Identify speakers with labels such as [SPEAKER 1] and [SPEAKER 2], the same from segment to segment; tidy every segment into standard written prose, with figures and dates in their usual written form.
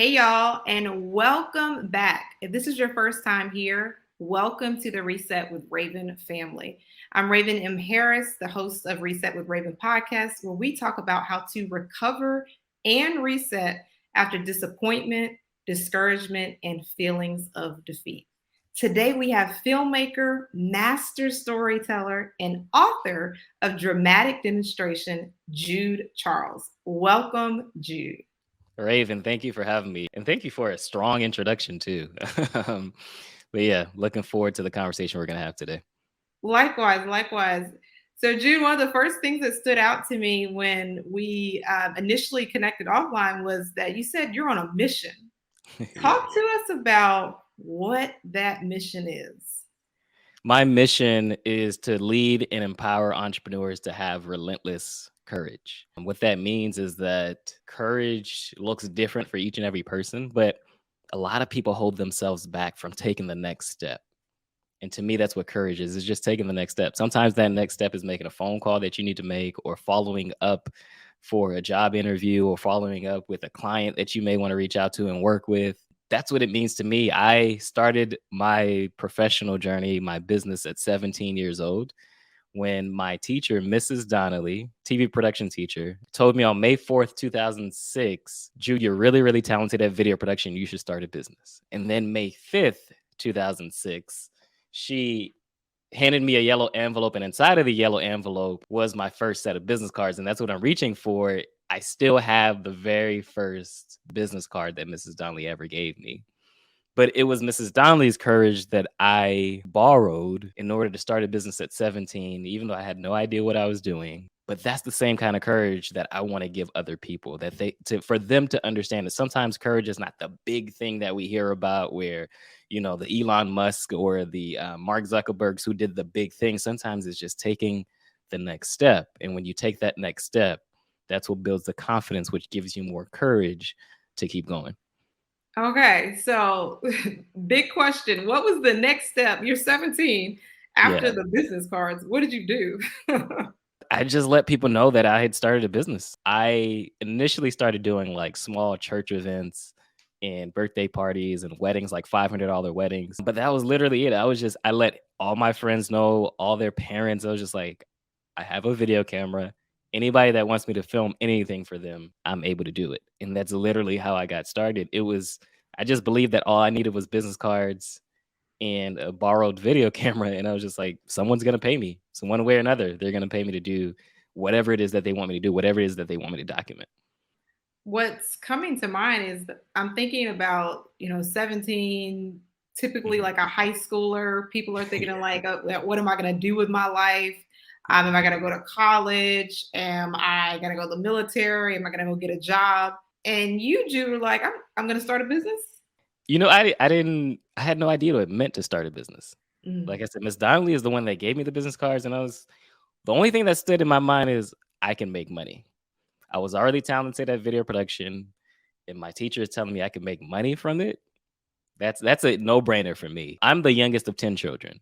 [SPEAKER 1] Hey, y'all, and welcome back. If this is your first time here, welcome to the Reset with Raven family. I'm Raven M. Harris, the host of Reset with Raven podcast, where we talk about how to recover and reset after disappointment, discouragement, and feelings of defeat. Today, we have filmmaker, master storyteller, and author of Dramatic Demonstration, Jude Charles. Welcome, Jude.
[SPEAKER 2] Raven, thank you for having me. And thank you for a strong introduction, too. um, but yeah, looking forward to the conversation we're going to have today.
[SPEAKER 1] Likewise, likewise. So, Jude, one of the first things that stood out to me when we initially connected offline was that you said you're on a mission.
[SPEAKER 2] Yeah.
[SPEAKER 1] Talk to us about what that mission is.
[SPEAKER 2] My mission is to lead and empower entrepreneurs to have relentless courage. And what that means is that courage looks different for each and every person, but a lot of people hold themselves back from taking the next step. And to me, that's what courage is just taking the next step. Sometimes that next step is making a phone call that you need to make, or following up for a job interview, or following up with a client that you may want to reach out to and work with. That's what it means to me. I started my professional journey, my business at 17 years old when my teacher, Mrs. Donnelly, TV production teacher, told me on May 4th, 2006, Jude, you're really, really talented at video production. You should start a business. And then May 5th, 2006, she handed me a yellow envelope, and inside of the yellow envelope was my first set of business cards. And that's what I'm reaching for. I still have the very first business card that Mrs. Donnelly ever gave me. But it was Mrs. Donnelly's courage that I borrowed in order to start a business at 17, even though I had no idea what I was doing. But that's the same kind of courage that I want to give other people, that for them to understand that sometimes courage is not the big thing that we hear about, where, the Elon Musk or the Mark Zuckerbergs who did the big thing. Sometimes it's just taking the next step. And when you take that next step, that's what builds the confidence, which gives you more courage to keep going.
[SPEAKER 1] Okay, so big question. What was the next step? You're 17 after
[SPEAKER 2] Yeah.
[SPEAKER 1] the business cards. What did you do?
[SPEAKER 2] I just let people know that I had started a business. I initially started doing like small church events and birthday parties and weddings, like $500 weddings. But that was literally it. I let all my friends know, all their parents. I was just like, I have a video camera. Anybody that wants me to film anything for them, I'm able to do it. And that's literally how I got started. I just believed that all I needed was business cards and a borrowed video camera. And I was just like, someone's going to pay me. So one way or another, they're going to pay me to do whatever it is that they want me to do, whatever it is that they want me to document.
[SPEAKER 1] What's coming to mind is I'm thinking about, 17, typically
[SPEAKER 2] Mhm.
[SPEAKER 1] like a high schooler. People are thinking of
[SPEAKER 2] Yeah.
[SPEAKER 1] like, what am I going to do with my life? Am I going to go to college? Am I going to go to the military? Am I going to go get a job? And you, Jude, were like, I'm going to start a business.
[SPEAKER 2] I had no idea what it meant to start a business.
[SPEAKER 1] Mm.
[SPEAKER 2] Like I said, Miss Donnelly is the one that gave me the business cards. And the only thing that stood in my mind is I can make money. I was already talented at video production, and my teacher is telling me I can make money from it. That's a no-brainer for me. I'm the youngest of 10 children.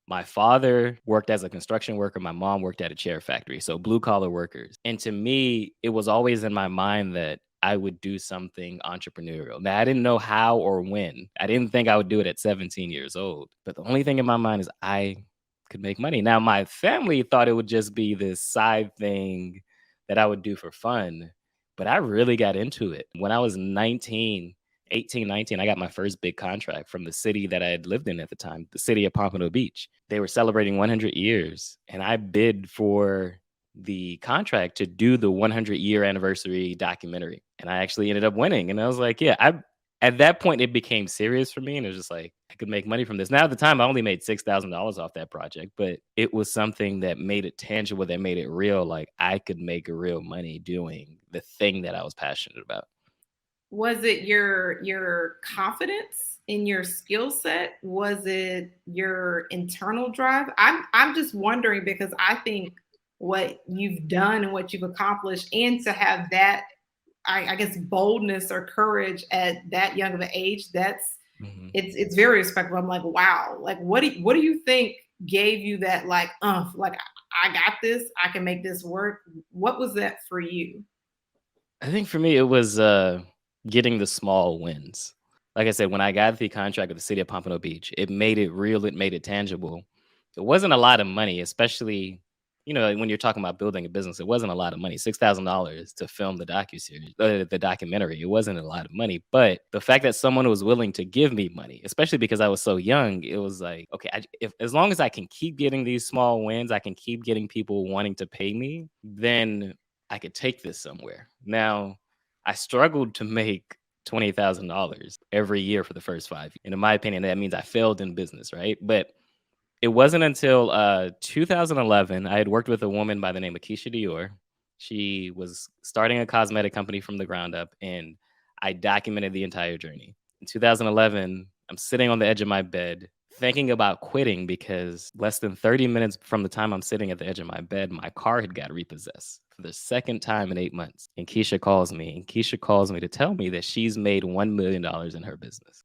[SPEAKER 2] My father worked as a construction worker. My mom worked at a chair factory. So blue collar workers. And to me, it was always in my mind that I would do something entrepreneurial. Now, I didn't know how or when. I didn't think I would do it at 17 years old. But the only thing in my mind is I could make money. Now, my family thought it would just be this side thing that I would do for fun. But I really got into it. When I was 18, 19, I got my first big contract from the city that I had lived in at the time, the city of Pompano Beach. They were celebrating 100 years, and I bid for the contract to do the 100-year anniversary documentary. And I actually ended up winning. And I was like, yeah, at that point, it became serious for me. And it was just like, I could make money from this. Now, at the time, I only made $6,000 off that project, but it was something that made it tangible, that made it real. Like I could make real money doing the thing that I was passionate about.
[SPEAKER 1] Was it your confidence in your skill set? Was it your internal drive? I'm just wondering because I think what you've done and what you've accomplished, and to have that, I guess, boldness or courage at that young of an age,
[SPEAKER 2] Mhm.
[SPEAKER 1] it's very respectful. I'm like, wow. Like, what do you think gave you that, like, like, I got this, I can make this work? What was that for you?
[SPEAKER 2] I think for me, it was getting the small wins. Like I said, when I got the contract with the city of Pompano Beach, it made it real, it made it tangible. It wasn't a lot of money, especially, when you're talking about building a business, it wasn't a lot of money. $6,000 to film the docuseries, the documentary. It wasn't a lot of money, but the fact that someone was willing to give me money, especially because I was so young, it was like, okay, if as long as I can keep getting these small wins, I can keep getting people wanting to pay me, then I could take this somewhere. Now, I struggled to make $20,000 every year for the first 5 years. And in my opinion, that means I failed in business, right? But it wasn't until 2011, I had worked with a woman by the name of Keisha Dior. She was starting a cosmetic company from the ground up, and I documented the entire journey. In 2011, I'm sitting on the edge of my bed thinking about quitting because less than 30 minutes from the time I'm sitting at the edge of my bed, my car had got repossessed for the second time in 8 months. And Keisha calls me to tell me that she's made $1 million in her business.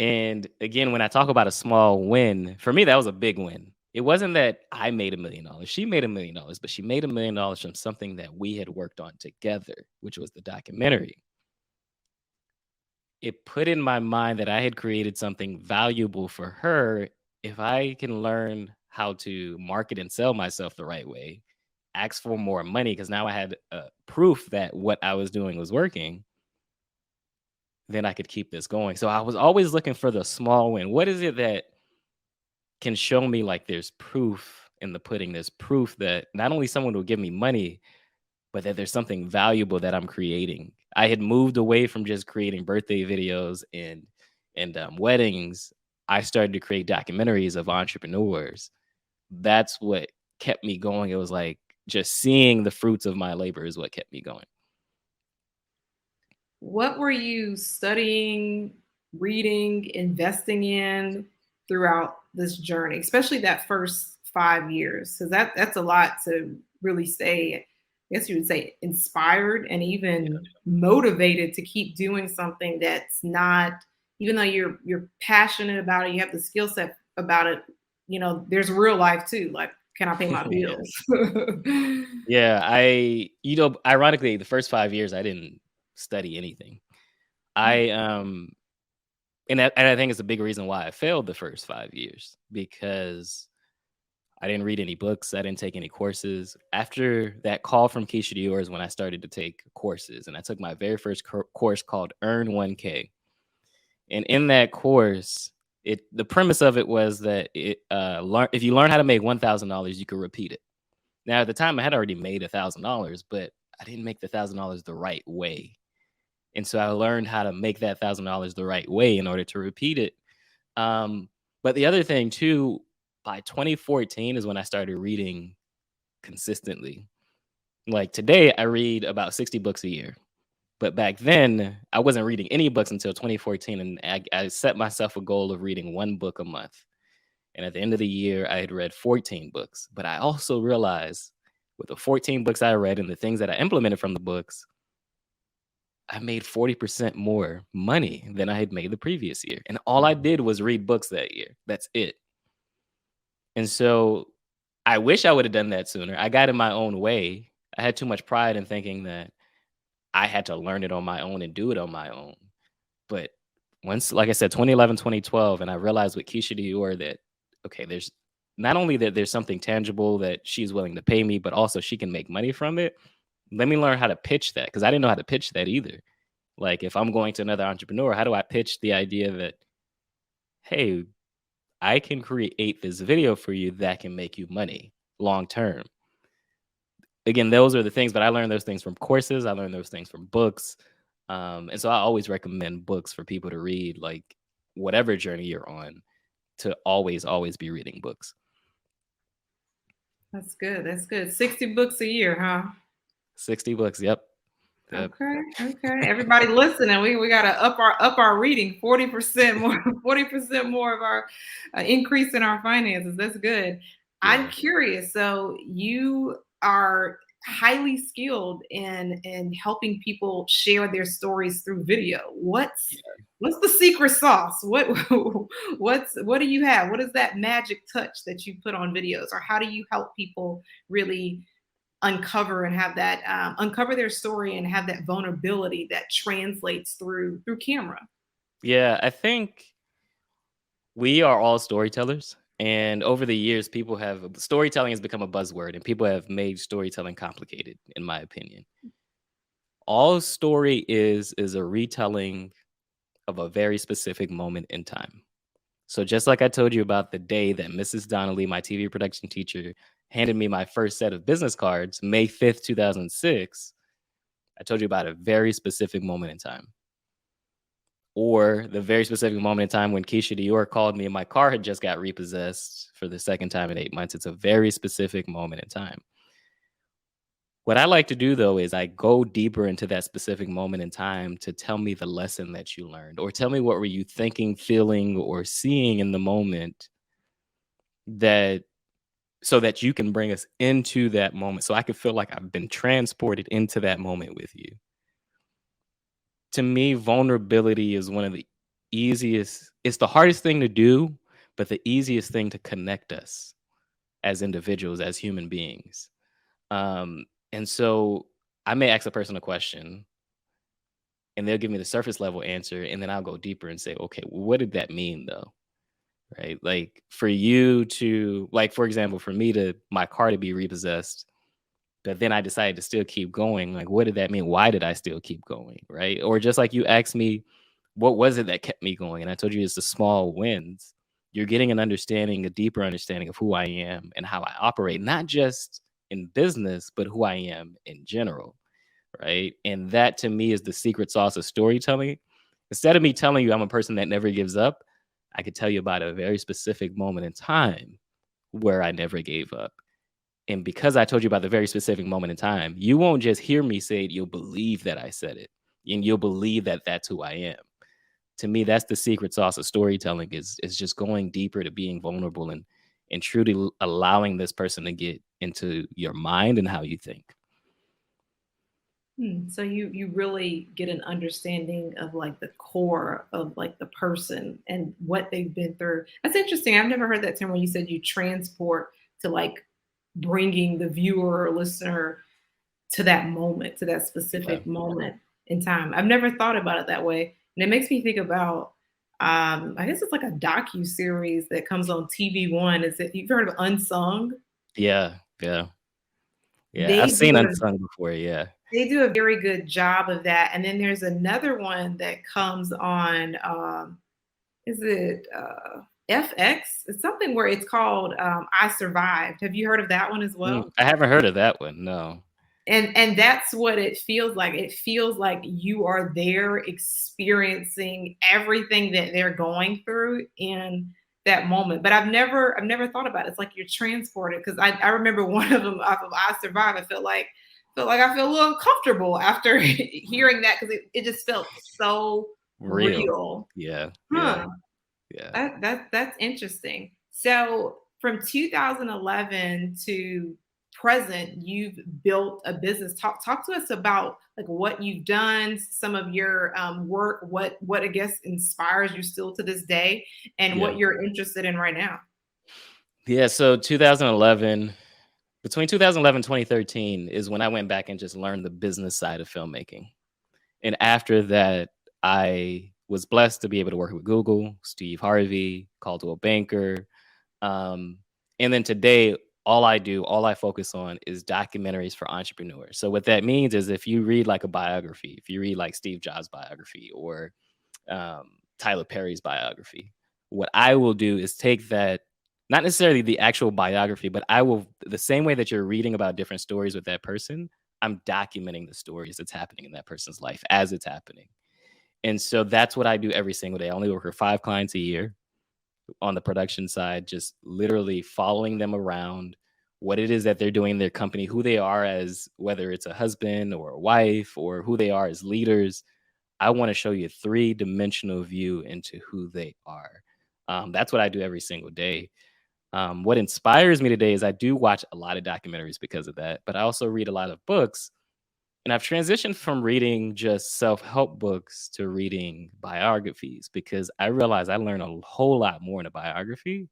[SPEAKER 2] And again, when I talk about a small win, for me, that was a big win. It wasn't that I made $1 million. She made $1 million, but she made $1 million from something that we had worked on together, which was the documentary. It put in my mind that I had created something valuable for her. If I can learn how to market and sell myself the right way, ask for more money, because now I had proof that what I was doing was working, then I could keep this going. So I was always looking for the small win. What is it that can show me like there's proof in the pudding? There's proof that not only someone will give me money, but that there's something valuable that I'm creating. I had moved away from just creating birthday videos and weddings. I started to create documentaries of entrepreneurs. That's what kept me going. It was like just seeing the fruits of my labor is what kept me going.
[SPEAKER 1] What were you studying, reading, investing in throughout this journey, especially that first 5 years? Because that's a lot to really stay, I guess you would say, inspired and even motivated to keep doing something that's not, even though you're passionate about it, you have the skill set about it, there's real life too. Like, can I pay my
[SPEAKER 2] Yeah.
[SPEAKER 1] bills?
[SPEAKER 2] Yeah, ironically, the first 5 years I didn't study anything. I and I think it's a big reason why I failed the first 5 years, because I didn't read any books. I didn't take any courses. After that call from Keisha Dior is when I started to take courses, and I took my very first course called Earn 1K. And in that course, the premise of it was that if you learn how to make $1,000, you could repeat it. Now, at the time, I had already made $1,000, but I didn't make the $1,000 the right way. And so I learned how to make that $1,000 the right way in order to repeat it. But the other thing too, by 2014 is when I started reading consistently. Like today, I read about 60 books a year. But back then, I wasn't reading any books until 2014. And I set myself a goal of reading one book a month. And at the end of the year, I had read 14 books. But I also realized with the 14 books I read and the things that I implemented from the books, I made 40% more money than I had made the previous year. And all I did was read books that year. That's it. And so I wish I would have done that sooner. I got in my own way. I had too much pride in thinking that I had to learn it on my own and do it on my own. But once, like I said, 2011, 2012, and I realized with Keisha Dior that, okay, there's not only that there's something tangible that she's willing to pay me, but also she can make money from it. Let me learn how to pitch that, because I didn't know how to pitch that either. Like if I'm going to another entrepreneur, how do I pitch the idea that, hey, I can create this video for you that can make you money long term? Again, those are the things, but I learned those things from courses. I learned those things from books. And so I always recommend books for people to read, like whatever journey you're on, to always, always be reading books.
[SPEAKER 1] That's good. That's good. 60 books a year, huh?
[SPEAKER 2] 60 books. Yep.
[SPEAKER 1] Okay. Everybody listening, we gotta up our reading 40% more, 40% more of our increase in our finances. That's good. I'm curious. So you are highly skilled in helping people share their stories through video. What's the secret sauce? What do you have? What is that magic touch that you put on videos, or how do you help people really uncover and have that uncover their story and have that vulnerability that translates through camera.
[SPEAKER 2] Yeah, I think we are all storytellers. And over the years, people have storytelling has become a buzzword, and people have made storytelling complicated, in my opinion. All story is a retelling of a very specific moment in time. So just like I told you about the day that Mrs. Donnelly, my TV production teacher, handed me my first set of business cards, May 5th, 2006, I told you about a very specific moment in time. Or the very specific moment in time when Keisha Dior called me and my car had just got repossessed for the second time in 8 months. It's a very specific moment in time. What I like to do though is I go deeper into that specific moment in time to tell me the lesson that you learned, or tell me what were you thinking, feeling, or seeing in the moment that so that you can bring us into that moment. So I can feel like I've been transported into that moment with you. To me, vulnerability is one of the easiest, it's the hardest thing to do, but the easiest thing to connect us as individuals, as human beings. Um, and so I may ask a person a question and they'll give me the surface level answer. And then I'll go deeper and say, okay, well, what did that mean though? Right. Like for you to, like, for example, for me to, my car to be repossessed, but then I decided to still keep going. Like, what did that mean? Why did I still keep going? Right. Or just like you asked me, what was it that kept me going? And I told you it's the small wins. You're getting an understanding, a deeper understanding of who I am and how I operate, not just in business, but who I am in general. Right. And that to me is the secret sauce of storytelling. Instead of me telling you I'm a person that never gives up, I could tell you about a very specific moment in time where I never gave up. And because I told you about the very specific moment in time, you won't just hear me say it, you'll believe that I said it. And you'll believe that that's who I am. To me, that's the secret sauce of storytelling is just going deeper to being vulnerable and truly allowing this person to get into your mind and how you think.
[SPEAKER 1] So you really get an understanding of like the core of like the person and what they've been through. That's interesting. I've never heard that term when you said you transport to like bringing the viewer or listener to that moment, to that
[SPEAKER 2] Yeah.
[SPEAKER 1] specific moment in time. I've never thought about it that way, and it makes me think about. I guess it's like a docu series that comes on TV One. Is it you've heard of Unsung?
[SPEAKER 2] Yeah. Yeah. Yeah. I've
[SPEAKER 1] They do
[SPEAKER 2] seen
[SPEAKER 1] a
[SPEAKER 2] Unsung before. Yeah.
[SPEAKER 1] They do a very good job of that. And then there's another one that comes on, is it FX? It's something where it's called I Survived. Have you heard of that one as well?
[SPEAKER 2] I haven't heard of that one. No.
[SPEAKER 1] And that's what it feels like. It feels like you are there experiencing everything that they're going through in that moment. But I've never thought about it. It's like you're transported because I remember one of them off of I Survived. I felt like I feel a little uncomfortable after hearing that because it just felt so
[SPEAKER 2] Real.
[SPEAKER 1] real.
[SPEAKER 2] Yeah. Yeah.
[SPEAKER 1] Huh.
[SPEAKER 2] Yeah.
[SPEAKER 1] That's interesting. So from 2011 to present, you've built a business. Talk to us about like what you've done, some of your work, what I guess inspires you still to this day, and
[SPEAKER 2] Yeah.
[SPEAKER 1] what you're interested in right now.
[SPEAKER 2] Yeah. So 2011, between 2011 and 2013 is when I went back and just learned the business side of filmmaking. And after that, I was blessed to be able to work with Google, Steve Harvey, Caldwell Banker. Um, and then today, all I focus on is documentaries for entrepreneurs. So what that means is if you read like a biography, if you read like Steve Jobs' biography or Tyler Perry's biography, what I will do is take that, not necessarily the actual biography, but I will, the same way that you're reading about different stories with that person, I'm documenting the stories that's happening in that person's life as it's happening. And so that's what I do every single day. I only work with 5 clients a year on the production side, just literally following them around, what it is that they're doing in their company, who they are as whether it's a husband or a wife or who they are as leaders. I want to show you a 3-dimensional view into who they are. That's what I do every single day. What inspires me today is I do watch a lot of documentaries because of that, but I also read a lot of books. And I've transitioned from reading just self help books to reading biographies because I realize I learn a whole lot more in a biography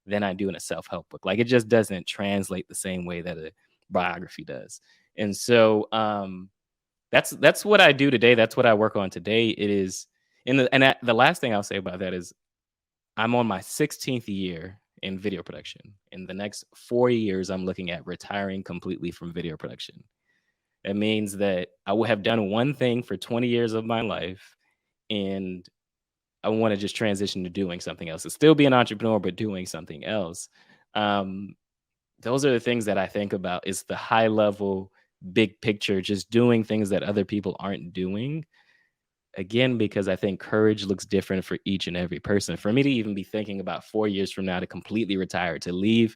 [SPEAKER 2] than I do in a self help book. Like it just doesn't translate the same way that biography does. And so that's what I do today. That's what I work on today. It is the last thing I'll say about that is I'm on my 16th year in video production. In the next 4 years, I'm looking at retiring completely from video production. That means that I will have done one thing for 20 years of my life, and I want to just transition to doing something else. To still be an entrepreneur, but doing something else. Um, those are the things that I think about. Is the high level, big picture, just doing things that other people aren't doing. Again, because I think courage looks different for each and every person. For me to even be thinking about 4 years from now to completely retire, to leave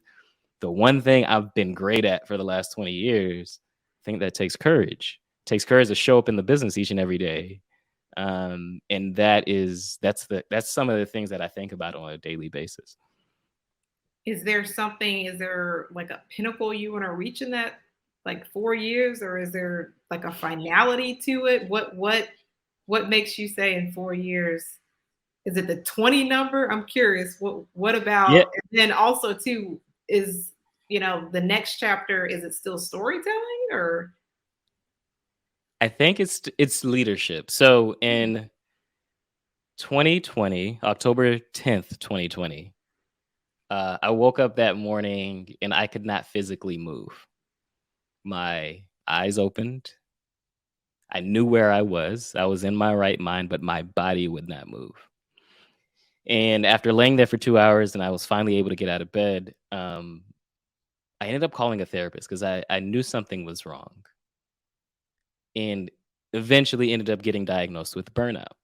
[SPEAKER 2] the one thing I've been great at for the last 20 years, I think that takes courage. It takes courage to show up in the business each and every day. And that's some of the things that I think about on a daily basis.
[SPEAKER 1] Is there like a pinnacle you want to reach in that like 4 years, or is there like a finality to it? What makes you say in 4 years? Is it the 20 number? I'm curious. What
[SPEAKER 2] Yeah,
[SPEAKER 1] about, and then also too, is the next chapter, is it still storytelling or
[SPEAKER 2] I think it's leadership. So in 2020, October 10th, 2020, I woke up that morning and I could not physically move. My eyes opened. I knew where I was. I was in my right mind, but my body would not move. And after laying there for 2 hours and I was finally able to get out of bed, I ended up calling a therapist because I knew something was wrong and eventually ended up getting diagnosed with burnout.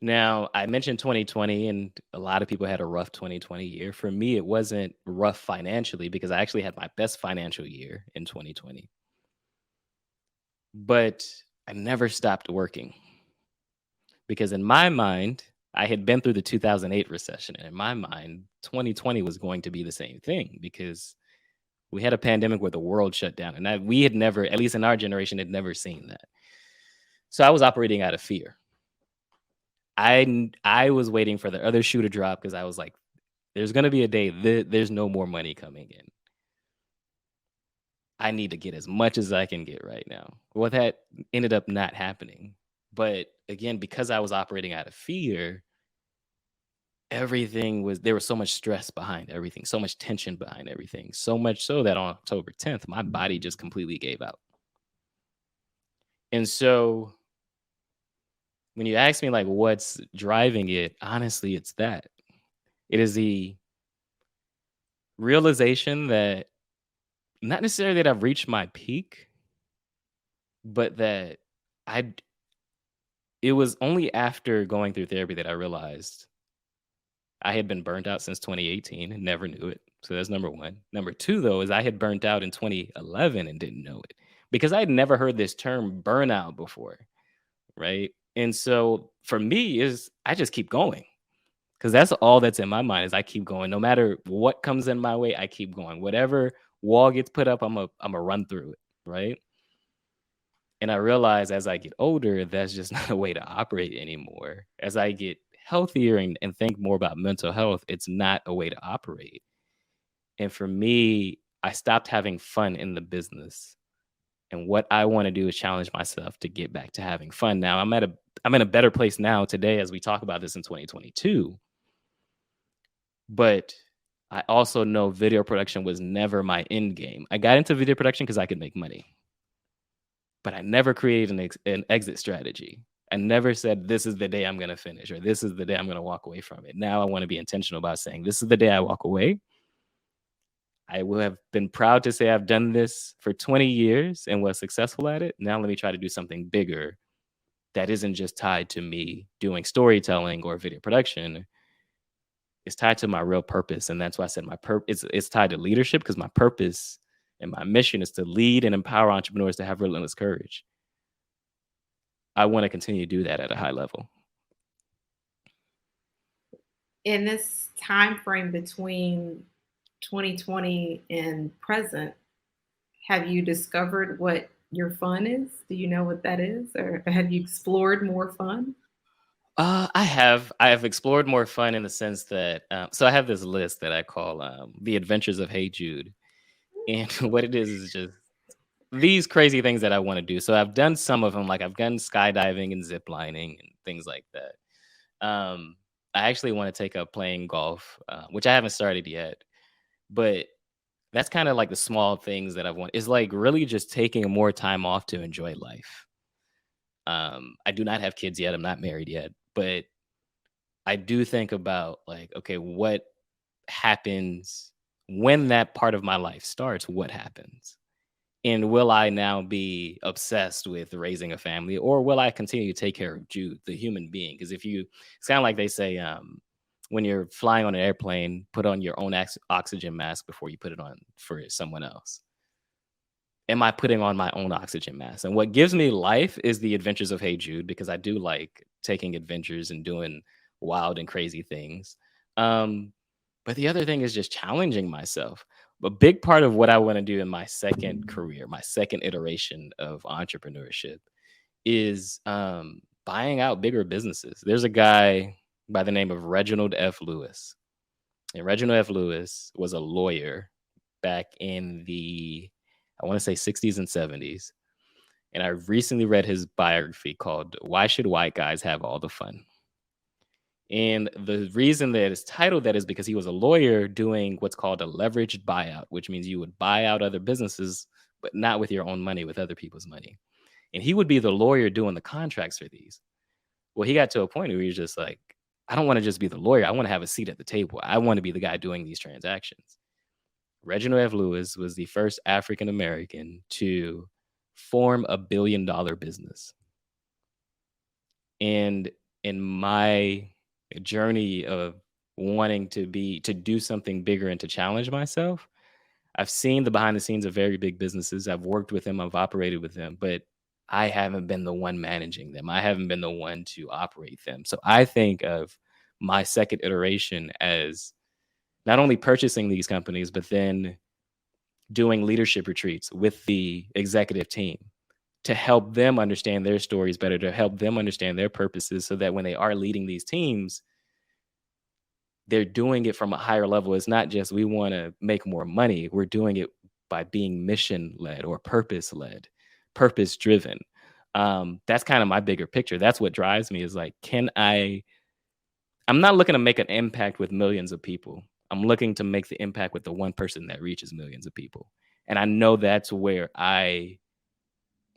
[SPEAKER 2] Now, I mentioned 2020, and a lot of people had a rough 2020 year. For me, it wasn't rough financially because I actually had my best financial year in 2020. But I never stopped working because in my mind, I had been through the 2008 recession. And in my mind, 2020 was going to be the same thing because we had a pandemic where the world shut down. And we had never, at least in our generation, had never seen that. So I was operating out of fear. I was waiting for the other shoe to drop because I was like, there's going to be a day there's no more money coming in. I need to get as much as I can get right now. Well, that ended up not happening. But again, because I was operating out of fear, there was so much stress behind everything, so much tension behind everything, so much so that on October 10th, my body just completely gave out. And so when you ask me like what's driving it, honestly, it's that. It is the realization that not necessarily that I've reached my peak, but that I it was only after going through therapy that I realized I had been burnt out since 2018 and never knew it. So that's number one. Number two, though, is I had burnt out in 2011 and didn't know it because I had never heard this term burnout before. Right. And so for me is I just keep going because that's all that's in my mind is I keep going. No matter what comes in my way, I keep going. Whatever wall gets put up, I'm a run through it. Right. And I realize as I get older, that's just not a way to operate anymore. As I get healthier and think more about mental health, it's not a way to operate. And for me, I stopped having fun in the business. And what I want to do is challenge myself to get back to having fun. Now I'm in a better place now today as we talk about this in 2022. But I also know video production was never my end game. I got into video production because I could make money. But I never created an exit strategy. I never said, this is the day I'm going to finish or this is the day I'm going to walk away from it. Now I want to be intentional about saying, this is the day I walk away. I will have been proud to say I've done this for 20 years and was successful at it. Now let me try to do something bigger that isn't just tied to me doing storytelling or video production. It's tied to my real purpose. And that's why I said my purpose, it's tied to leadership because my purpose and my mission is to lead and empower entrepreneurs to have relentless courage. I want to continue to do that at a high level.
[SPEAKER 1] in this time frame between 2020 and present, have you discovered what your fun is? Do you know what that is? Or have you explored more fun?
[SPEAKER 2] I have explored more fun in the sense that so I have this list that I call the Adventures of Hey Jude, And what it is just these crazy things that I want to do. So I've done some of them, like I've done skydiving and zip lining and things like that. Um, I actually want to take up playing golf, which I haven't started yet, but that's kind of like the small things that I want. Is like really just taking more time off to enjoy life. I do not have kids yet. I'm not married yet, but I do think about like, okay, what happens when that part of my life starts? What happens? And will I now be obsessed with raising a family, or will I continue to take care of Jude, the human being? Because if you, it's kind of like they say, when you're flying on an airplane, put on your own oxygen mask before you put it on for someone else. Am I putting on my own oxygen mask? And what gives me life is the adventures of Hey Jude, because I do like taking adventures and doing wild and crazy things. Um, but the other thing is just challenging myself. A big part of what I want to do in my second career, my second iteration of entrepreneurship, is buying out bigger businesses. There's a guy by the name of Reginald F. Lewis. And Reginald F. Lewis was a lawyer back in the, I want to say 60s and 70s. And I recently read his biography called Why Should White Guys Have All the Fun? And the reason that it's titled that is because he was a lawyer doing what's called a leveraged buyout, which means you would buy out other businesses, but not with your own money, with other people's money. And he would be the lawyer doing the contracts for these. Well, he got to a point where he was just like, I don't want to just be the lawyer. I want to have a seat at the table. I want to be the guy doing these transactions. Reginald F. Lewis was the first African American to form $1 billion business. And in my journey of wanting to do something bigger and to challenge myself, I've seen the behind the scenes of very big businesses. I've worked with them, I've operated with them, but I haven't been the one managing them. I haven't been the one to operate them. So I think of my second iteration as not only purchasing these companies, but then doing leadership retreats with the executive team to help them understand their stories better, to help them understand their purposes so that when they are leading these teams, they're doing it from a higher level. It's not just we want to make more money. We're doing it by being mission led or purpose led, purpose driven. That's kind of my bigger picture. That's what drives me is like, I'm not looking to make an impact with millions of people. I'm looking to make the impact with the one person that reaches millions of people. And I know that's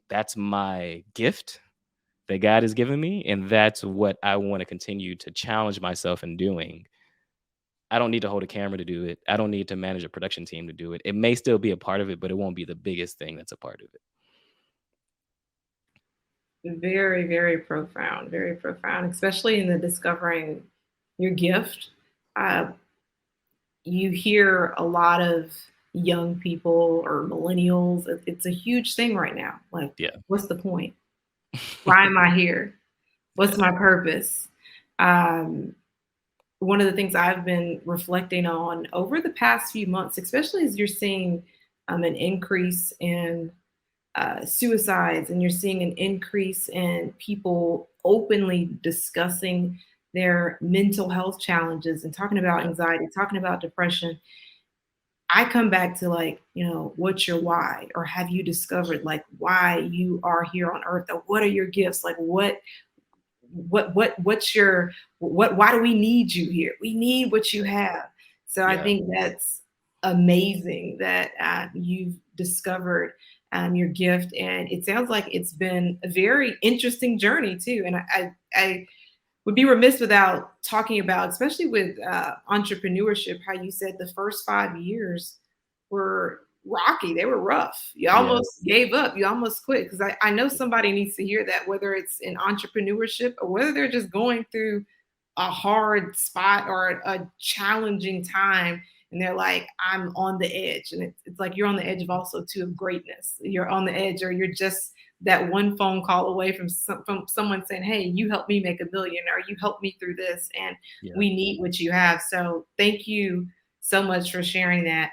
[SPEAKER 2] that's my gift that God has given me. And that's what I want to continue to challenge myself in doing. I don't need to hold a camera to do it. I don't need to manage a production team to do it. It may still be a part of it, but it won't be the biggest thing that's a part of it.
[SPEAKER 1] Very, very profound, especially in the discovering your gift. You hear a lot of young people or millennials. It's a huge thing right now. Like,
[SPEAKER 2] Yeah.
[SPEAKER 1] what's the point? Why am I here? What's my purpose? One of the things I've been reflecting on over the past few months, especially as you're seeing an increase in suicides and you're seeing an increase in people openly discussing their mental health challenges and talking about anxiety, talking about depression. I come back to like, what's your why? Or have you discovered like why you are here on earth? Or what are your gifts? Like what's your why do we need you here? We need what you have. So I think that's amazing that you've discovered your gift, and it sounds like it's been a very interesting journey too. And I would be remiss without talking about, especially with entrepreneurship, how you said the first 5 years were rocky. They were rough. You almost gave up. You almost quit. Because I know somebody needs to hear that, whether it's in entrepreneurship or whether they're just going through a hard spot or a challenging time. And they're like, I'm on the edge. And it's like you're on the edge of also too of greatness. You're on the edge, or you're just that one phone call away from someone saying, hey, you helped me make $1 million, or you helped me through this, and we need what you have. So thank you so much for sharing that.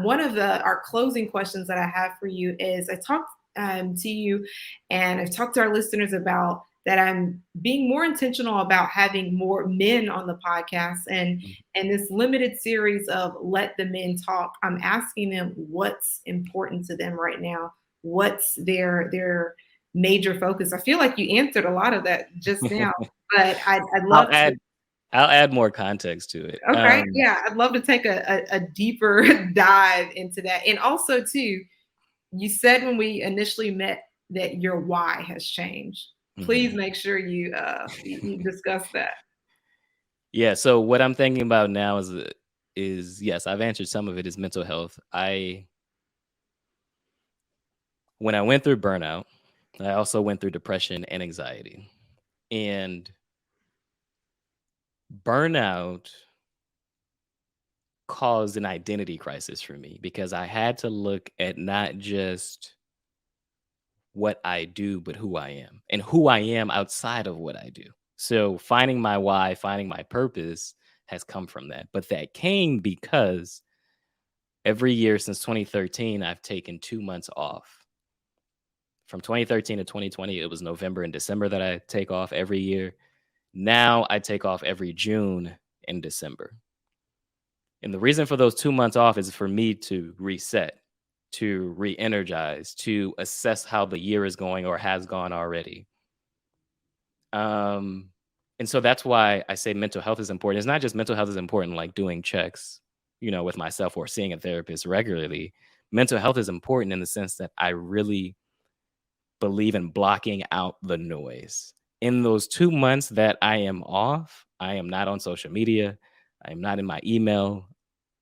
[SPEAKER 1] One of our closing questions that I have for you is I talked to you and I've talked to our listeners about that I'm being more intentional about having more men on the podcast, and this limited series of Let the Men Talk. I'm asking them what's important to them right now. What's their major focus? I feel like you answered a lot of that just now, but I'd
[SPEAKER 2] I'll
[SPEAKER 1] love to.
[SPEAKER 2] add I'll add more context to it.
[SPEAKER 1] Okay, yeah, I'd love to take a deeper dive into that. And also, too, you said when we initially met that your why has changed. Please
[SPEAKER 2] Mhm.
[SPEAKER 1] make sure you discuss that.
[SPEAKER 2] Yeah, so what I'm thinking about now is yes, I've answered some of it is mental health. When I went through burnout, I also went through depression and anxiety. And burnout caused an identity crisis for me because I had to look at not just what I do, but who I am and who I am outside of what I do. So finding my why, finding my purpose has come from that. But that came because every year since 2013, I've taken 2 months off. From 2013 to 2020, it was November and December that I take off every year. Now I take off every June and December. And the reason for those 2 months off is for me to reset, to re energize, to assess how the year is going or has gone already. Um, and so that's why I say mental health is important. It's not just mental health is important, like doing checks, with myself or seeing a therapist regularly. Mental health is important in the sense that I really believe in blocking out the noise. In those 2 months that I am off, I am not on social media. I am not in my email.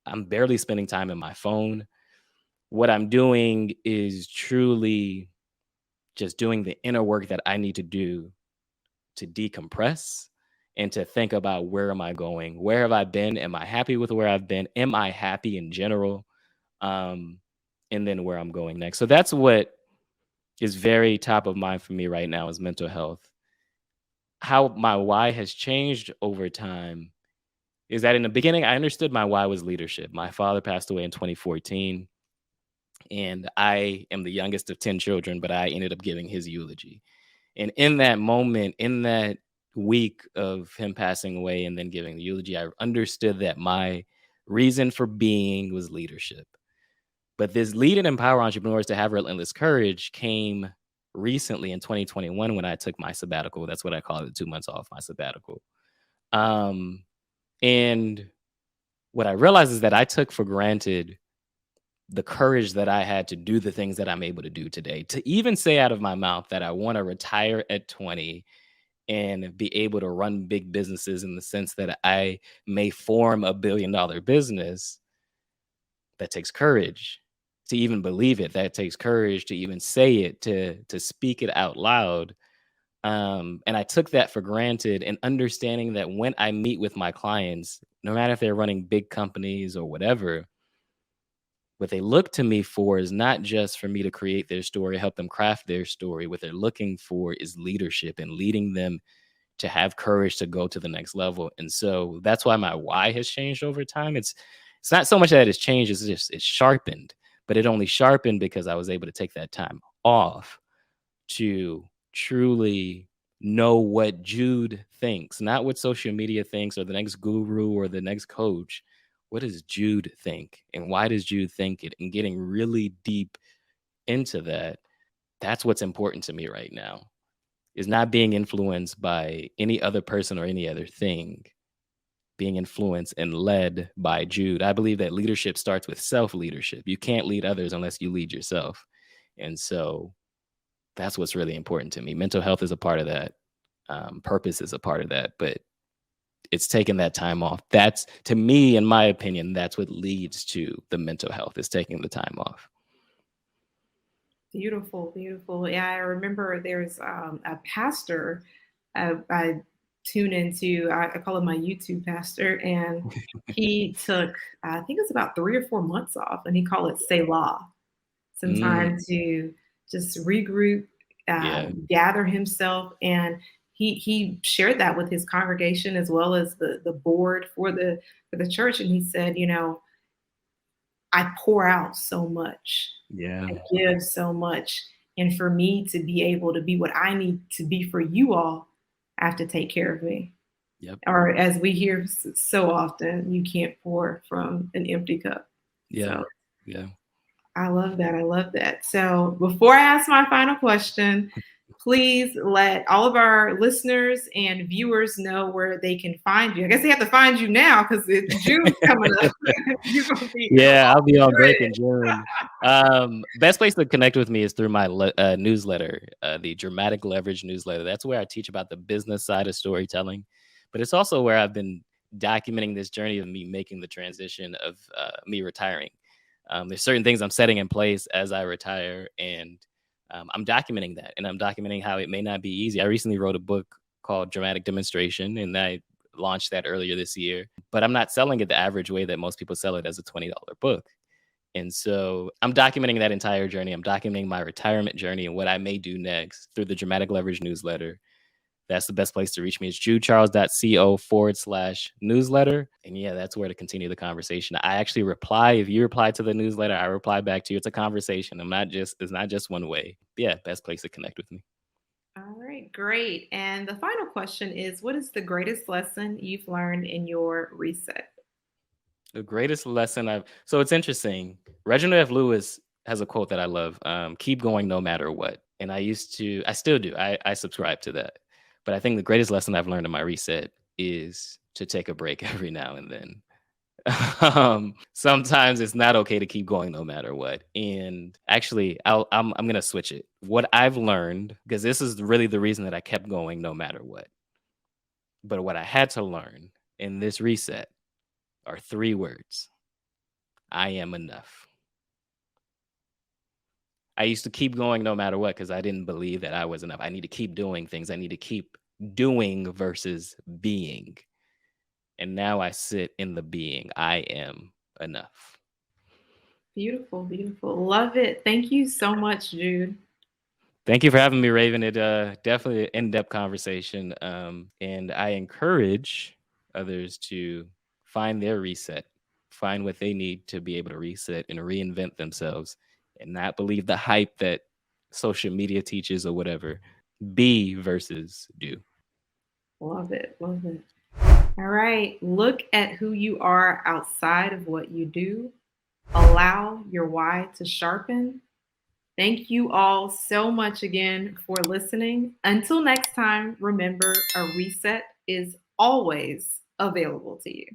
[SPEAKER 2] I'm barely spending time in my phone. What I'm doing is truly just doing the inner work that I need to do to decompress and to think about where am I going? Where have I been? Am I happy with where I've been? Am I happy in general? Um, and then where I'm going next. So that's what is very top of mind for me right now is mental health. How my why has changed over time is that in the beginning, I understood my why was leadership. My father passed away in 2014, and I am the youngest of 10 children, but I ended up giving his eulogy. And in that moment, in that week of him passing away and then giving the eulogy, I understood that my reason for being was leadership. But this lead and empower entrepreneurs to have relentless courage came recently in 2021 when I took my sabbatical. That's what I call it, 2 months off my sabbatical. Um, and what I realized is that I took for granted the courage that I had to do the things that I'm able to do today. To even say out of my mouth that I want to retire at 20 and be able to run big businesses in the sense that I may form a $1 billion business, that takes courage to even believe it. That takes courage to even say it, to speak it out loud. And I took that for granted and understanding that when I meet with my clients, no matter if they're running big companies or whatever, what they look to me for is not just for me to create their story, help them craft their story. What they're looking for is leadership and leading them to have courage to go to the next level. And so that's why my why has changed over time. It's not so much that it's changed, it's just it's sharpened, but it only sharpened because I was able to take that time off to truly know what Jude thinks, not what social media thinks or the next guru or the next coach. What does Jude think? And why does Jude think it? And getting really deep into that, that's what's important to me right now is not being influenced by any other person or any other thing, being influenced and led by Jude. I believe that leadership starts with self leadership. You can't lead others unless you lead yourself. And so that's what's really important to me. Mental health is a part of that. Purpose is a part of that, but it's taking that time off. That's to me, in my opinion, that's what leads to the mental health is taking the time off.
[SPEAKER 1] Beautiful, beautiful. Yeah, I remember there's a pastor I tune into. I call him my YouTube pastor, and he took I think it's about 3 or 4 months off, and he called it Selah, some
[SPEAKER 2] Mm,
[SPEAKER 1] time to just regroup,
[SPEAKER 2] yeah.
[SPEAKER 1] gather himself, and he shared that with his congregation as well as the board for the church, and he said, I pour out so much.
[SPEAKER 2] Yeah.
[SPEAKER 1] I give so much. And for me to be able to be what I need to be for you all, I have to take care of me.
[SPEAKER 2] Yep.
[SPEAKER 1] Or as we hear so often, you can't pour from an empty cup.
[SPEAKER 2] Yeah.
[SPEAKER 1] So
[SPEAKER 2] Yeah.
[SPEAKER 1] I love that. I love that. So before I ask my final question, please let all of our listeners and viewers know where they can find you. I guess they have to find you now because June's coming up. You're gonna be
[SPEAKER 2] Yeah, I'll be on break
[SPEAKER 1] good.
[SPEAKER 2] in June. Best place to connect with me is through my newsletter, the Dramatic Leverage newsletter. That's where I teach about the business side of storytelling, but it's also where I've been documenting this journey of me making the transition of me retiring. There's certain things I'm setting in place as I retire, and I'm documenting that, and I'm documenting how it may not be easy. I recently wrote a book called Dramatic Demonstration, and I launched that earlier this year, but I'm not selling it the average way that most people sell it, as a $20 book. And so I'm documenting that entire journey. I'm documenting my retirement journey and what I may do next through the Dramatic Leverage newsletter. That's the best place to reach me. It's judecharles.co/newsletter. And yeah, that's where to continue the conversation. I actually reply. If you reply to the newsletter, I reply back to you. It's a conversation. It's not just one way. Yeah, best place to connect with me.
[SPEAKER 1] All right, great. And the final question is, what is the greatest lesson you've learned in your reset?
[SPEAKER 2] The greatest lesson so it's interesting. Reginald F. Lewis has a quote that I love. Keep going no matter what. And I still do. I subscribe to that. But I think the greatest lesson I've learned in my reset is to take a break every now and then. Sometimes it's not okay to keep going no matter what. And actually, I'm gonna switch it. What I've learned, because this is really the reason that I kept going no matter what. But what I had to learn in this reset are 3 words. I am enough. I used to keep going no matter what because I didn't believe that I was enough. I need to keep doing things. I need to keep doing versus being. And now I sit in the being. I am enough.
[SPEAKER 1] Beautiful, beautiful. Love it. Thank you so much, Jude.
[SPEAKER 2] Thank you for having me, Raven. It definitely an in-depth conversation. And I encourage others to find their reset, find what they need to be able to reset and reinvent themselves, and not believe the hype that social media teaches or whatever. Be versus do.
[SPEAKER 1] Love it. Love it. All right. Look at who you are outside of what you do. Allow your why to sharpen. Thank you all so much again for listening. Until next time, remember, a reset is always available to you.